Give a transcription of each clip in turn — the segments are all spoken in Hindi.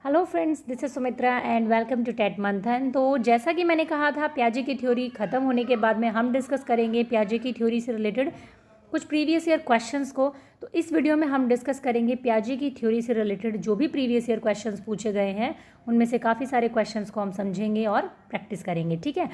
Hello friends, this is Sumitra and welcome to TET Manthan. तो जैसा कि मैंने कहा था, पियाजे की थ्योरी ख़त्म होने के बाद में हम डिस्कस करेंगे पियाजे की थ्योरी से रिलेटेड कुछ प्रीवियस ईयर क्वेश्चंस को। तो इस वीडियो में हम डिस्कस करेंगे पियाजे की थ्योरी से रिलेटेड जो भी प्रीवियस ईयर क्वेश्चंस पूछे गए हैं, उनमें से काफ़ी सारे क्वेश्चंस को हम समझेंगे और प्रैक्टिस करेंगे, ठीक है।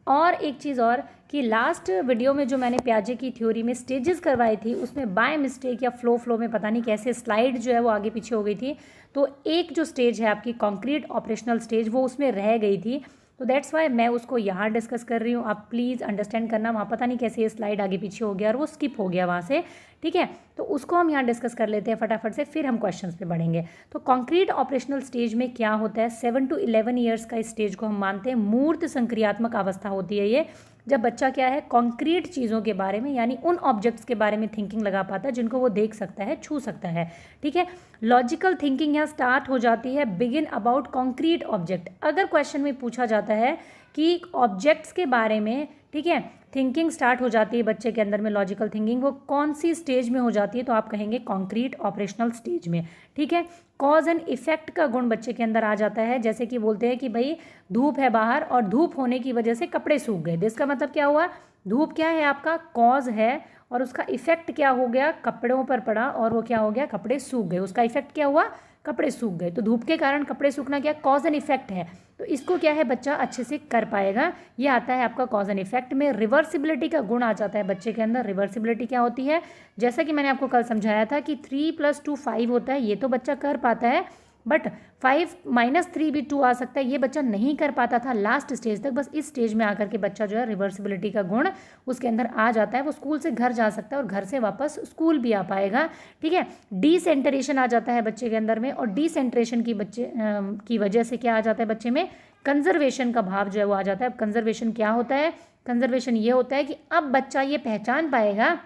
और एक चीज़ और कि लास्ट वीडियो में जो मैंने पियाजे की थ्योरी में स्टेजेस करवाई थी, उसमें बाय मिस्टेक या फ्लो में पता नहीं कैसे स्लाइड जो है वो आगे पीछे हो गई थी। तो एक जो स्टेज है आपकी कंक्रीट ऑपरेशनल स्टेज, वो उसमें रह गई थी। तो दैट्स वाई मैं उसको यहाँ डिस्कस कर रही हूँ। आप प्लीज़ अंडरस्टैंड करना, वहाँ पता नहीं कैसे ये स्लाइड आगे पीछे हो गया और वो स्किप हो गया वहाँ से, ठीक है। तो उसको हम यहाँ डिस्कस कर लेते हैं फटाफट से, फिर हम क्वेश्चंस पे बढ़ेंगे। तो कंक्रीट ऑपरेशनल स्टेज में क्या होता है, 7 to 11 ईयर्स का इस स्टेज को हम मानते हैं मूर्त संक्रियात्मक अवस्था होती है ये, जब बच्चा क्या है कंक्रीट चीज़ों के बारे में यानी उन ऑब्जेक्ट्स के बारे में थिंकिंग लगा पाता है जिनको वो देख सकता है, छू सकता है, ठीक है। लॉजिकल थिंकिंग यहाँ स्टार्ट हो जाती है बिगिन अबाउट कंक्रीट ऑब्जेक्ट। अगर क्वेश्चन में पूछा जाता है कि ऑब्जेक्ट्स के बारे में, ठीक है, थिंकिंग स्टार्ट हो जाती है बच्चे के अंदर में, लॉजिकल थिंकिंग, वो कौन सी स्टेज में हो जाती है, तो आप कहेंगे कंक्रीट ऑपरेशनल स्टेज में, ठीक है। कॉज एंड इफेक्ट का गुण बच्चे के अंदर आ जाता है, जैसे कि बोलते हैं कि भाई धूप है बाहर और धूप होने की वजह से कपड़े सूख गए। इसका मतलब क्या हुआ, धूप क्या है आपका कॉज है और उसका इफेक्ट क्या हो गया, कपड़ों पर पड़ा और वो क्या हो गया, कपड़े सूख गए। उसका इफेक्ट क्या हुआ, कपड़े सूख गए। तो धूप के कारण कपड़े सूखना क्या, कॉज एंड इफेक्ट है। तो इसको क्या है बच्चा अच्छे से कर पाएगा। ये आता है आपका कॉज एंड इफेक्ट में। रिवर्सिबिलिटी का गुण आ जाता है बच्चे के अंदर। रिवर्सिबिलिटी क्या होती है, जैसा कि मैंने आपको कल समझाया था कि 3 + 2 5 होता है, ये तो बच्चा कर पाता है, बट 5 - 3 भी 2 आ सकता है, ये बच्चा नहीं कर पाता था लास्ट स्टेज तक। बस इस स्टेज में आकर के बच्चा जो है रिवर्सिबिलिटी का गुण उसके अंदर आ जाता है, वो स्कूल से घर जा सकता है और घर से वापस स्कूल भी आ पाएगा, ठीक है। डिसेंटरेशन आ जाता है बच्चे के अंदर में, और डिसेंटरेशन की वजह से क्या आ जाता है बच्चे में, कंजर्वेशन का भाव जो है वो आ जाता है। अब कंजर्वेशन क्या होता है, कंजर्वेशन ये होता है कि अब बच्चा ये पहचान पाएगा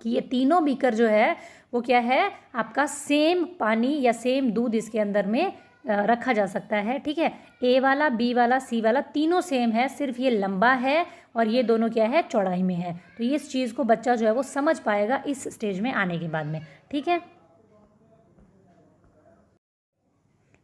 कि ये तीनों बीकर जो है वो क्या है आपका सेम पानी या सेम दूध इसके अंदर में रखा जा सकता है, ठीक है। ए वाला, बी वाला, सी वाला तीनों सेम है, सिर्फ ये लंबा है और ये दोनों क्या है चौड़ाई में है। तो ये इस चीज़ को बच्चा जो है वो समझ पाएगा इस स्टेज में आने के बाद में, ठीक है।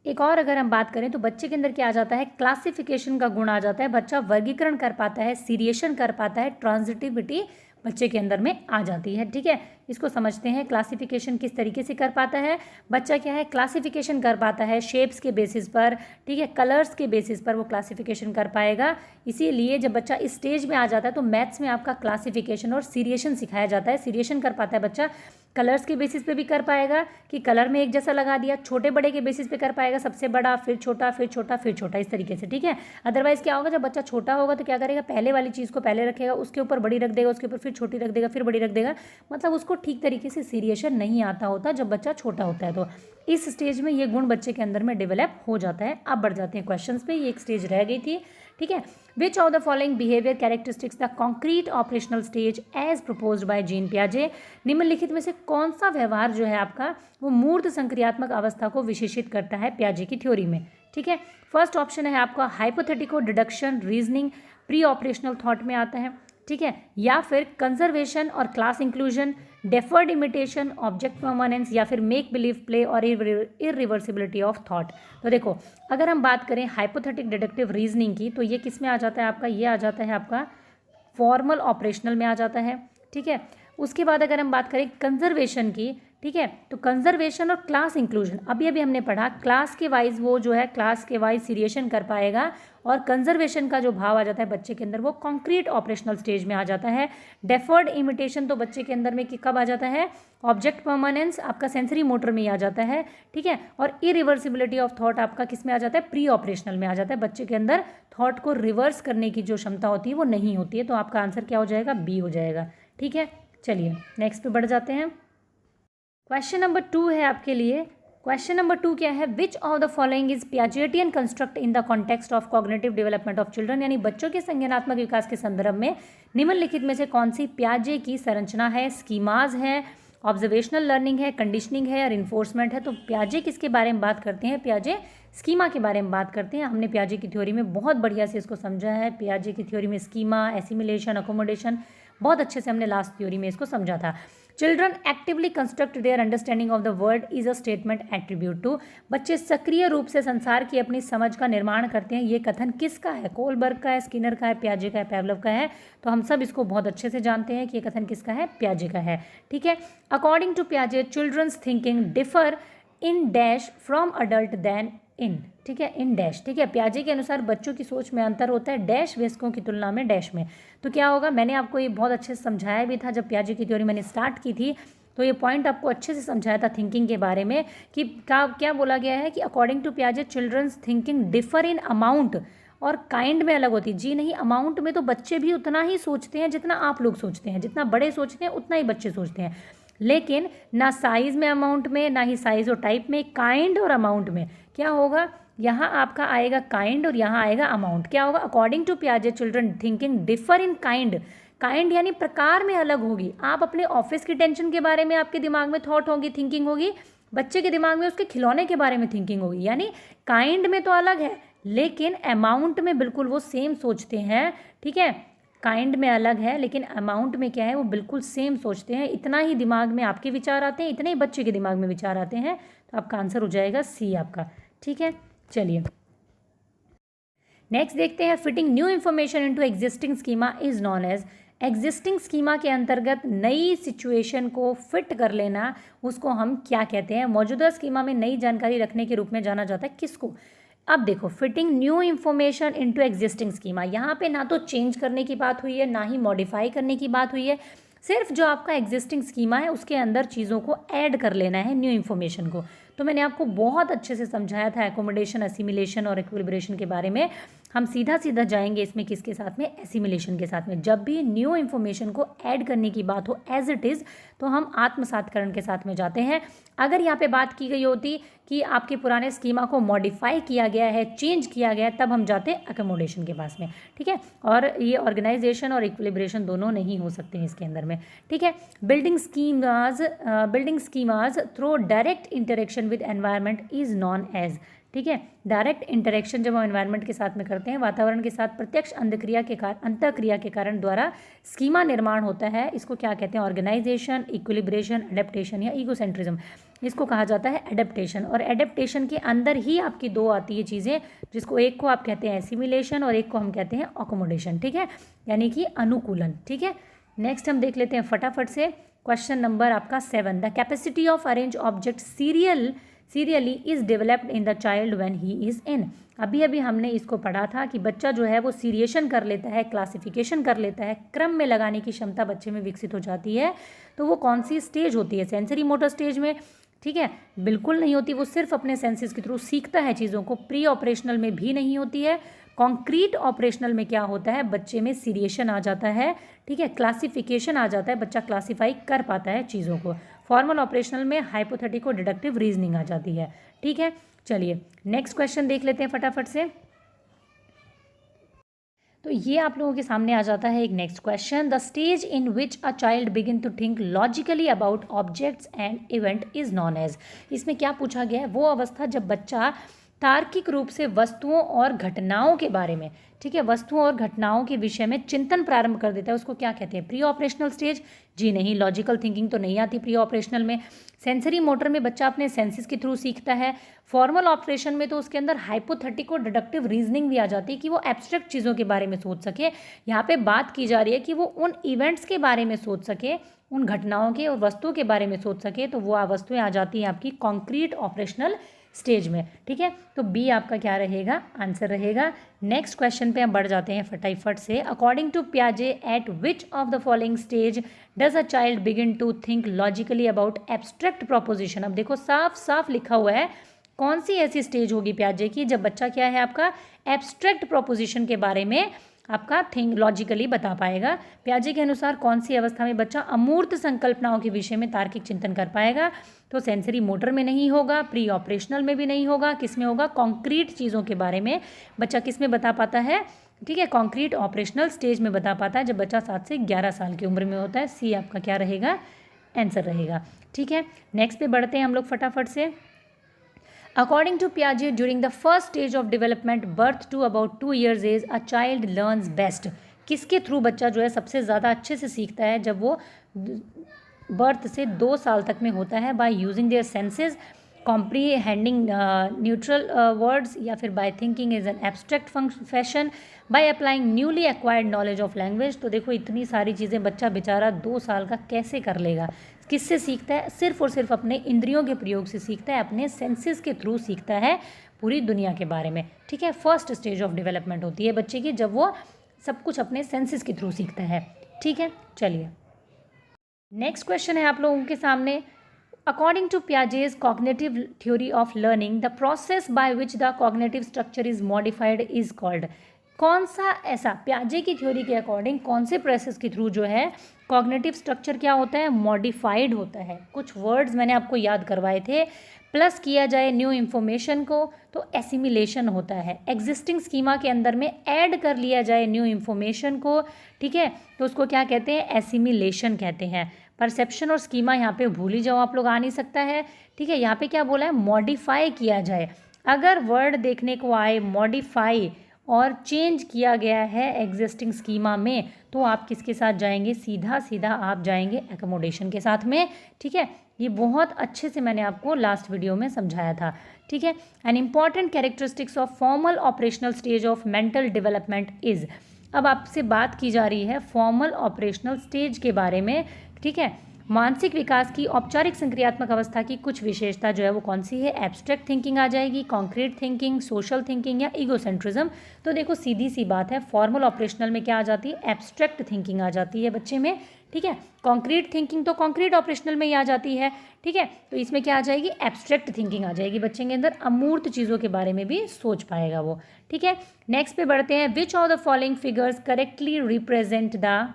एक और अगर हम बात करें तो बच्चे के अंदर क्या आ जाता है, क्लासिफिकेशन का गुण आ जाता है। बच्चा वर्गीकरण कर पाता है, सीरिएशन कर पाता है, ट्रांजिटिविटी बच्चे के अंदर में आ जाती है, ठीक है। इसको समझते हैं क्लासिफिकेशन किस तरीके से कर पाता है बच्चा, क्या है क्लासिफिकेशन कर पाता है शेप्स के बेसिस पर, ठीक है, कलर्स के बेसिस पर वो क्लासिफिकेशन कर पाएगा। इसीलिए जब बच्चा इस स्टेज में आ जाता है तो मैथ्स में आपका क्लासिफिकेशन और सीरिएशन सिखाया जाता है। सीरिएशन कर पाता है बच्चा, कलर्स के बेसिस पे भी कर पाएगा कि कलर में एक जैसा लगा दिया, छोटे बड़े के बेसिस पे कर पाएगा, सबसे बड़ा फिर छोटा फिर छोटा फिर छोटा, इस तरीके से, ठीक है। अदरवाइज क्या होगा, जब बच्चा छोटा होगा तो क्या करेगा, पहले वाली चीज़ को पहले रखेगा, उसके ऊपर बड़ी रख देगा, उसके ऊपर फिर छोटी रख देगा, फिर बड़ी रख देगा, मतलब उसको ठीक तरीके से सीरिएशन नहीं आता होता जब बच्चा छोटा होता है। तो इस स्टेज में ये गुण बच्चे के अंदर में डेवलप हो जाता है। अब बढ़ जाते हैं क्वेश्चंस पे, ये एक स्टेज रह गई थी, ठीक है। Which of the following behaviour characteristics the concrete operational stage as proposed by Jean पियाजे। निम्नलिखित में से कौन सा व्यवहार जो है आपका वो मूर्त संक्रियात्मक अवस्था को विशेषित करता है पियाजे की थ्योरी में, ठीक है। फर्स्ट ऑप्शन है आपका hypothetico deduction reasoning, pre operational thought में आता है, ठीक है, या फिर कंजर्वेशन और class inclusion, deferred imitation, object permanence, या फिर मेक बिलीव प्ले और इरिवर्सिबिलिटी ऑफ थॉट। तो देखो, अगर हम बात करें हाइपोथेटिक डिडक्टिव रीजनिंग की, तो ये किस में आ जाता है आपका, ये आ जाता है आपका फॉर्मल ऑपरेशनल में आ जाता है, ठीक है। उसके बाद अगर हम बात करें कंजर्वेशन की, ठीक है, तो कंजर्वेशन और क्लास इंक्लूजन अभी अभी हमने पढ़ा, क्लास के वाइज वो जो है क्लास के वाइज सीरिएशन कर पाएगा, और कंजर्वेशन का जो भाव आ जाता है बच्चे के अंदर वो कॉन्क्रीट ऑपरेशनल स्टेज में आ जाता है। डेफर्ड इमिटेशन तो बच्चे के अंदर में कि कब आ जाता है, ऑब्जेक्ट परमानेंस आपका सेंसरी मोटर में आ जाता है, ठीक है। और इरिवर्सिबिलिटी ऑफ थॉट आपका किस में आ जाता है, प्री ऑपरेशनल में आ जाता है। बच्चे के अंदर थॉट को रिवर्स करने की जो क्षमता होती है वो नहीं होती है। तो आपका आंसर क्या हो जाएगा, बी हो जाएगा, ठीक है। चलिए नेक्स्ट पे बढ़ जाते हैं। क्वेश्चन नंबर 2 है आपके लिए। क्वेश्चन नंबर 2 क्या है, which of the following is Piagetian construct in the context of cognitive development of children, यानी बच्चों के संज्ञानात्मक विकास के संदर्भ में निम्नलिखित में से कौन सी पियाजे की संरचना है। स्कीमाज है, ऑब्जर्वेशनल लर्निंग है, कंडीशनिंग है, और इन्फोर्समेंट है। तो पियाजे किसके बारे में बात करते हैं, पियाजे स्कीमा के बारे में बात करते हैं। हमने पियाजे की थ्योरी में बहुत बढ़िया से इसको समझा है। पियाजे की थ्योरी में स्कीमा, एसिमिलेशन, अकोमोडेशन बहुत अच्छे से हमने लास्ट थ्योरी में इसको समझा था। Children actively construct their understanding of the world is a statement attribute to. बच्चे सक्रिय रूप से संसार की अपनी समझ का निर्माण करते हैं, ये कथन किसका है? कोलबर्ग का है, स्किनर का है, पियाजे का है, पैवलव का है। तो हम सब इसको बहुत अच्छे से जानते हैं कि ये कथन किसका है? पियाजे का है। ठीक है, अकॉर्डिंग टू पियाजे children's thinking differ in dash from adult then in. ठीक है, इन डैश। ठीक है, पियाजे के अनुसार बच्चों की सोच में अंतर होता है डैश वयस्कों की तुलना में डैश में। तो क्या होगा, मैंने आपको ये बहुत अच्छे से समझाया भी था जब पियाजे की थ्योरी मैंने स्टार्ट की थी, तो ये पॉइंट आपको अच्छे से समझाया था थिंकिंग के बारे में कि क्या बोला गया है कि अकॉर्डिंग टू पियाजे children's thinking differ in amount और काइंड में अलग होती है। जी नहीं, अमाउंट में तो बच्चे भी उतना ही सोचते हैं जितना आप लोग सोचते हैं, जितना बड़े सोचते हैं उतना ही बच्चे सोचते हैं, लेकिन ना साइज़ में अमाउंट में, ना ही साइज़ और टाइप में, काइंड और अमाउंट में क्या होगा, यहाँ आपका आएगा काइंड और यहाँ आएगा अमाउंट। क्या होगा, अकॉर्डिंग टू पियाजे children thinking differ in kind. Kind यानी प्रकार में अलग होगी। आप अपने ऑफिस की टेंशन के बारे में आपके दिमाग में थॉट होगी, थिंकिंग होगी, बच्चे के दिमाग में उसके खिलौने के बारे में थिंकिंग होगी। यानी काइंड में तो अलग है लेकिन अमाउंट में बिल्कुल वो सेम सोचते हैं। ठीक है, काइंड में अलग है लेकिन अमाउंट में क्या है, वो बिल्कुल सेम सोचते हैं। इतना ही दिमाग में आपके विचार आते हैं, इतने ही बच्चे के दिमाग में विचार आते हैं। तो आपका आंसर हो जाएगा सी आपका। ठीक है, चलिए नेक्स्ट देखते हैं। Fitting new information into existing schema is known as. Existing schema के अंतर्गत नई सिचुएशन को फिट कर लेना, उसको हम क्या कहते हैं? मौजूदा स्कीमा में नई जानकारी रखने के रूप में जाना जाता है किसको? अब देखो, fitting new information into existing schema, यहाँ पे ना तो चेंज करने की बात हुई है, ना ही मॉडिफाई करने की बात हुई है, सिर्फ जो आपका एग्जिस्टिंग स्कीमा है उसके अंदर चीज़ों को ऐड कर लेना है, न्यू इन्फॉर्मेशन को। तो मैंने आपको बहुत अच्छे से समझाया था एकोमोडेशन, असिमिलेशन और इक्विलिब्रेशन के बारे में। हम सीधा सीधा जाएंगे इसमें किसके साथ में? एसिमिलेशन के साथ में। जब भी न्यू इन्फॉर्मेशन को ऐड करने की बात हो एज इट इज़, तो हम आत्मसातकरण के साथ में जाते हैं। अगर यहाँ पे बात की गई होती कि आपके पुराने स्कीमा को मॉडिफाई किया गया है, चेंज किया गया है, तब हम जाते हैं अकोमोडेशन के पास में। ठीक है, और ये ऑर्गेनाइजेशन और इक्विलिब्रेशन दोनों नहीं हो सकते हैं इसके अंदर में। ठीक है, building schemas through direct interaction with environment is known as. ठीक है, डायरेक्ट इंटरेक्शन जब हम एनवायरनमेंट के साथ में करते हैं, वातावरण के साथ प्रत्यक्ष अंतःक्रिया के कारण द्वारा स्कीमा निर्माण होता है, इसको क्या कहते हैं? ऑर्गेनाइजेशन, इक्विलिब्रेशन, एडेप्टेशन या ईगोसेंट्रिज्म, इसको कहा जाता है एडेप्टेशन। और एडेप्टेशन के अंदर ही आपकी दो आती है चीज़ें, जिसको एक को आप कहते हैं एसिमिलेशन और एक को हम कहते हैं अकोमोडेशन। ठीक है, यानी कि अनुकूलन। ठीक है, नेक्स्ट हम देख लेते हैं फटाफट से क्वेश्चन नंबर आपका 7। The capacity of arrange object serially is developed in the child when he is in. अभी अभी हमने इसको पढ़ा था कि बच्चा जो है वो सीरिएशन कर लेता है, क्लासिफिकेशन कर लेता है, क्रम में लगाने की क्षमता बच्चे में विकसित हो जाती है। तो वो कौन सी स्टेज होती है? सेंसरी मोटर स्टेज में। ठीक है, बिल्कुल नहीं होती, वो सिर्फ अपने सेंसेस के थ्रू सीखता है चीज़ों को। प्री ऑपरेशनल में भी नहीं होती है। कॉन्क्रीट ऑपरेशनल में क्या होता है? बच्चे में सीरिएशन आ जाता है। ठीक है, क्लासिफिकेशन आ जाता है, बच्चा क्लासीफाई कर पाता है चीज़ों को। फॉर्मल ऑपरेशनल में हाइपोथेटिको डिडक्टिव रीजनिंग आ जाती है। ठीक है, चलिए नेक्स्ट क्वेश्चन देख लेते हैं फटाफट से। तो ये आप लोगों के सामने आ जाता है एक next question. The stage in which a child begin to think logically about objects and event is known as. इसमें क्या पूछा गया है? वो अवस्था जब बच्चा तार्किक रूप से वस्तुओं और घटनाओं के बारे में, ठीक है, वस्तुओं और घटनाओं के विषय में चिंतन प्रारंभ कर देता है, उसको क्या कहते हैं? Pre operational stage. जी नहीं, लॉजिकल थिंकिंग तो नहीं आती प्री ऑपरेशनल में। सेंसरी मोटर में बच्चा अपने सेंसेस के थ्रू सीखता है। फॉर्मल ऑपरेशन में तो उसके अंदर हाइपोथेटिको डिडक्टिव रीजनिंग भी आ जाती है कि वो एब्स्ट्रैक्ट चीज़ों के बारे में सोच सके। यहाँ पे बात की जा रही है कि वो उन इवेंट्स के बारे में सोच सके, उन घटनाओं के और वस्तुओं के बारे में सोच सके। तो वो वस्तुएं आ जाती हैं आपकी कॉन्क्रीट ऑपरेशनल स्टेज में। ठीक है, तो बी आपका क्या रहेगा? आंसर रहेगा। नेक्स्ट क्वेश्चन पे हम बढ़ जाते हैं फटाफट से। अकॉर्डिंग टू पियाजे at which of the following stage does a child begin to think logically about abstract proposition. अब देखो साफ साफ लिखा हुआ है, कौन सी ऐसी स्टेज होगी पियाजे की जब बच्चा क्या है आपका एब्स्ट्रैक्ट प्रोपोजिशन के बारे में आपका थिंक लॉजिकली बता पाएगा। पियाजे के अनुसार कौन सी अवस्था में बच्चा अमूर्त संकल्पनाओं के विषय में तार्किक चिंतन कर पाएगा? तो सेंसरी मोटर में नहीं होगा, प्री ऑपरेशनल में भी नहीं होगा, किस में होगा? कॉन्क्रीट चीज़ों के बारे में बच्चा किस में बता पाता है? ठीक है, कॉन्क्रीट ऑपरेशनल स्टेज में बता पाता है जब बच्चा 7 से 11 साल की उम्र में होता है। सी आपका क्या रहेगा? आंसर रहेगा। ठीक है, नेक्स्ट पे बढ़ते हैं हम लोग फटाफट से। According to Piaget, during the first stage of development, birth to about 2 years age, a child learns best. किसके थ्रू बच्चा जो है सबसे ज़्यादा अच्छे से सीखता है? जब वो बर्थ से 2 साल तक में होता है by using their senses, comprehending neutral words, या फिर by thinking is an abstract fashion, by applying newly acquired knowledge of language. तो देखो इतनी सारी चीज़ें बच्चा बेचारा 2 साल का कैसे कर लेगा। किससे सीखता है? सिर्फ और सिर्फ अपने इंद्रियों के प्रयोग से सीखता है, अपने सेंसेस के थ्रू सीखता है पूरी दुनिया के बारे में। ठीक है, फर्स्ट स्टेज ऑफ डेवलपमेंट होती है बच्चे की, जब वो सब कुछ अपने सेंसेस के थ्रू सीखता है। ठीक है, चलिए नेक्स्ट क्वेश्चन है आप लोगों के सामने। According to Piaget's cognitive theory of learning, the process by which the cognitive structure is modified is called। कौन सा ऐसा पियाजे की थ्योरी के अकॉर्डिंग कौन से प्रोसेस के थ्रू जो है कॉग्निटिव स्ट्रक्चर क्या होता है? मॉडिफाइड होता है। कुछ वर्ड्स मैंने आपको याद करवाए थे। प्लस किया जाए न्यू इन्फॉर्मेशन को तो एसिमिलेशन होता है। एग्जिस्टिंग स्कीमा के अंदर में ऐड कर लिया जाए न्यू इन्फॉर्मेशन को, ठीक है, तो उसको क्या कहते हैं? एसिमिलेशन कहते हैं। परसेप्शन और स्कीमा यहाँ पे भूल ही जाओ आप लोग, आ नहीं सकता है। ठीक है, यहाँ पे क्या बोला है? मॉडिफाई किया जाए। अगर वर्ड देखने को आए मॉडिफाई और चेंज किया गया है एग्जिस्टिंग स्कीमा में, तो आप किसके साथ जाएंगे? सीधा सीधा आप जाएंगे एकोमोडेशन के साथ में। ठीक है, ये बहुत अच्छे से मैंने आपको लास्ट वीडियो में समझाया था। ठीक है, an important characteristics of formal operational stage of mental development is. अब आपसे बात की जा रही है फॉर्मल ऑपरेशनल स्टेज के बारे में। ठीक है, मानसिक विकास की औपचारिक संक्रियात्मक अवस्था की कुछ विशेषता जो है वो कौन सी है? एब्स्ट्रैक्ट थिंकिंग आ जाएगी, कॉन्क्रीट थिंकिंग, सोशल थिंकिंग या ईगोसेंट्रिज्म। तो देखो सीधी सी बात है, फॉर्मल ऑपरेशनल में क्या आ जाती है? एब्स्ट्रैक्ट थिंकिंग आ जाती है बच्चे में। ठीक है, कॉन्क्रीट थिंकिंग तो कॉन्क्रीट ऑपरेशनल में ही आ जाती है। ठीक है, तो इसमें क्या आ जाएगी? एब्स्ट्रैक्ट थिंकिंग आ जाएगी बच्चे के अंदर, अमूर्त चीज़ों के बारे में भी सोच पाएगा वो। ठीक है, नेक्स्ट पे बढ़ते हैं। Which of the following figures correctly represent the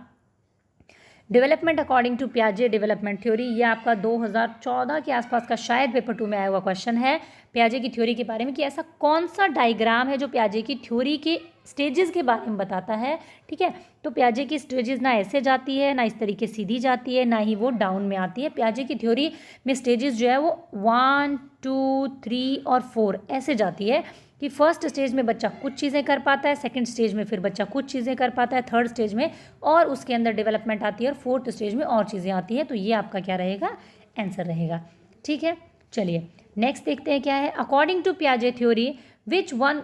development according to पियाजे डेवलपमेंट थ्योरी। ये आपका 2014 के आसपास का शायद पेपर 2 में आया हुआ क्वेश्चन है पियाजे की थ्योरी के बारे में, कि ऐसा कौन सा डायग्राम है जो पियाजे की थ्योरी के स्टेजेस के बारे में बताता है। ठीक है, तो पियाजे की स्टेजेस ना ऐसे जाती है, ना इस तरीके सीधी जाती है, ना ही वो डाउन में आती है। पियाजे की थ्योरी में स्टेजेस जो है वो 1, 2, 3 और 4 ऐसे जाती है, कि फर्स्ट स्टेज में बच्चा कुछ चीज़ें कर पाता है, सेकंड स्टेज में फिर बच्चा कुछ चीज़ें कर पाता है, थर्ड स्टेज में और उसके अंदर डेवलपमेंट आती है, और फोर्थ स्टेज में और चीज़ें आती है। तो ये आपका क्या रहेगा? आंसर रहेगा। ठीक है, चलिए नेक्स्ट देखते हैं क्या है। अकॉर्डिंग टू पियाजे theory which one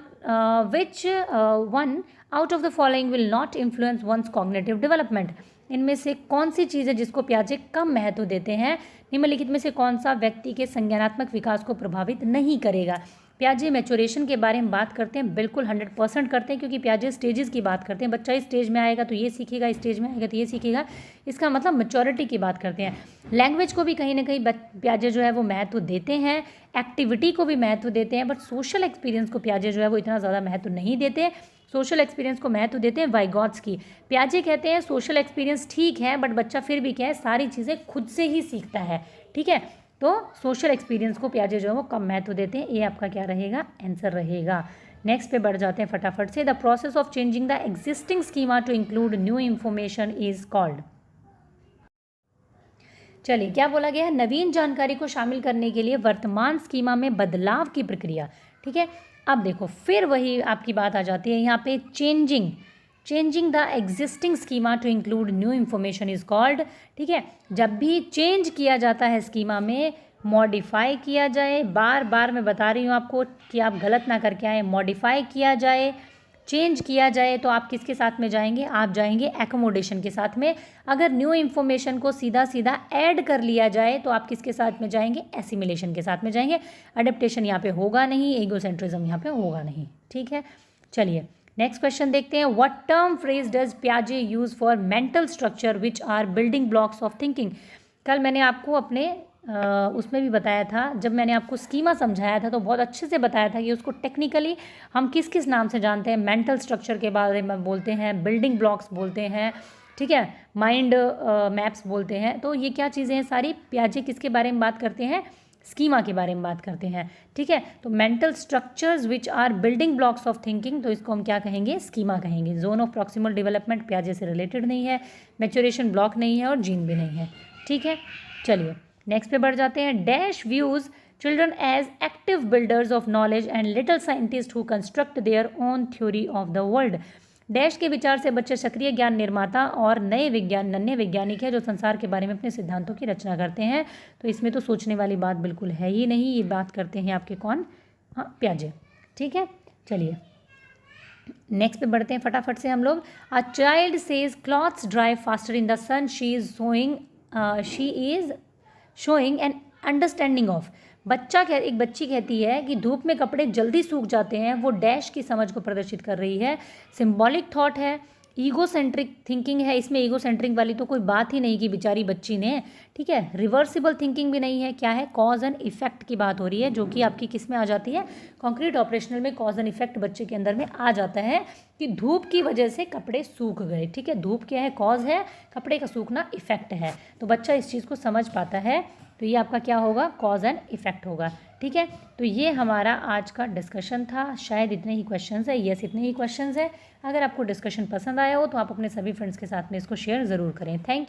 out of the following will not influence one's cognitive development. इनमें से कौन सी चीज़ है जिसको पियाजे कम महत्व देते हैं? निम्नलिखित में से कौन सा व्यक्ति के संज्ञानात्मक विकास को प्रभावित नहीं करेगा? पियाजे मैच्योरेशन के बारे में बात करते हैं, बिल्कुल 100% करते हैं, क्योंकि पियाजे स्टेजेस की बात करते हैं। बच्चा इस स्टेज में आएगा तो ये सीखेगा, इस स्टेज में आएगा तो ये सीखेगा, इसका मतलब मैच्योरिटी की बात करते हैं। लैंग्वेज को भी कहीं ना कहीं पियाजे जो है वो महत्व देते हैं, एक्टिविटी को भी महत्व देते हैं, बट सोशल एक्सपीरियंस को पियाजे जो है वो इतना ज़्यादा महत्व नहीं देते। सोशल एक्सपीरियंस को महत्व देते हैं वाइगॉट्स्की। पियाजे कहते हैं सोशल एक्सपीरियंस ठीक है, बट बच्चा फिर भी क्या है, सारी चीज़ें खुद से ही सीखता है। ठीक है, तो सोशल एक्सपीरियंस को पियाजे जो है वो कम महत्व देते हैं। ये आपका क्या रहेगा? आंसर रहेगा। नेक्स्ट पे बढ़ जाते हैं फटाफट से। The process of changing the existing schema to include new information is called. चलिए क्या बोला गया है? नवीन जानकारी को शामिल करने के लिए वर्तमान स्कीमा में बदलाव की प्रक्रिया। ठीक है, अब देखो फिर वही आपकी बात आ जाती है यहाँ पे, changing the existing schema to include new information is called. ठीक है, जब भी चेंज किया जाता है स्कीमा में, मॉडिफाई किया जाए, बार बार मैं बता रही हूँ आपको कि आप गलत ना करके आए, मॉडिफाई किया जाए, चेंज किया जाए, तो आप किसके साथ में जाएंगे? आप जाएंगे एकोमोडेशन के साथ में। अगर न्यू इन्फॉर्मेशन को सीधा सीधा ऐड कर लिया जाए तो आप किसके साथ में जाएंगे? एसिमिलेशन के साथ में जाएंगे। अडेप्टेशन यहाँ पे होगा नहीं, ईगोसेंट्रिज्म यहाँ पे होगा नहीं। ठीक है, चलिए नेक्स्ट क्वेश्चन देखते हैं। व्हाट टर्म फ्रेज डज पियाजे use for mental structure which are building blocks of thinking. कल मैंने आपको अपने उसमें भी बताया था, जब मैंने आपको स्कीमा समझाया था तो बहुत अच्छे से बताया था कि उसको टेक्निकली हम किस किस नाम से जानते हैं। मेंटल स्ट्रक्चर के बारे में बोलते हैं, बिल्डिंग ब्लॉक्स बोलते हैं, ठीक है, माइंड मैप्स बोलते हैं। तो ये क्या चीज़ें हैं सारी? पियाजे किसके बारे में बात करते हैं? स्कीमा के बारे में बात करते हैं। ठीक है, तो mental structures which are building blocks of thinking, तो इसको हम क्या कहेंगे? स्कीमा कहेंगे। जोन ऑफ प्रॉक्सिमल डेवलपमेंट पियाजे से रिलेटेड नहीं है, मैच्योरेशन ब्लॉक नहीं है और जीन भी नहीं है। ठीक है, चलिए नेक्स्ट पे बढ़ जाते हैं। Dash views children as active builders of knowledge and little scientist who construct their own theory of the world. Dash के विचार से बच्चे सक्रिय ज्ञान निर्माता और नन्हे वैज्ञानिक है जो संसार के बारे में अपने सिद्धांतों की रचना करते हैं। तो इसमें तो सोचने वाली बात बिल्कुल है ही नहीं, ये बात करते हैं आपके कौन, हाँ प्याजे। ठीक है, चलिए नेक्स्ट पे बढ़ते हैं फटाफट से हम लोग। A child says clothes dry faster in the sun, she is showing an understanding of. एक बच्ची कहती है कि धूप में कपड़े जल्दी सूख जाते हैं, वो डैश की समझ को प्रदर्शित कर रही है। सिंबॉलिक थॉट है, ईगोसेंट्रिक थिंकिंग है, इसमें ईगोसेंट्रिक वाली तो कोई बात ही नहीं कि बेचारी बच्ची ने, ठीक है। रिवर्सिबल थिंकिंग भी नहीं है, क्या है, कॉज एंड इफेक्ट की बात हो रही है, जो कि आपकी किस में आ जाती है, कॉन्क्रीट ऑपरेशनल में कॉज एंड इफेक्ट बच्चे के अंदर में आ जाता है कि धूप की वजह से कपड़े सूख गए। ठीक है, धूप क्या है, कॉज है, कपड़े का सूखना इफेक्ट है। तो बच्चा इस चीज़ को समझ पाता है, तो ये आपका क्या होगा, कॉज एंड इफेक्ट होगा। ठीक है, तो ये हमारा आज का डिस्कशन था। शायद इतने ही क्वेश्चंस है, यस इतने ही क्वेश्चंस है। अगर आपको डिस्कशन पसंद आया हो तो आप अपने सभी फ्रेंड्स के साथ में इसको शेयर ज़रूर करें। थैंक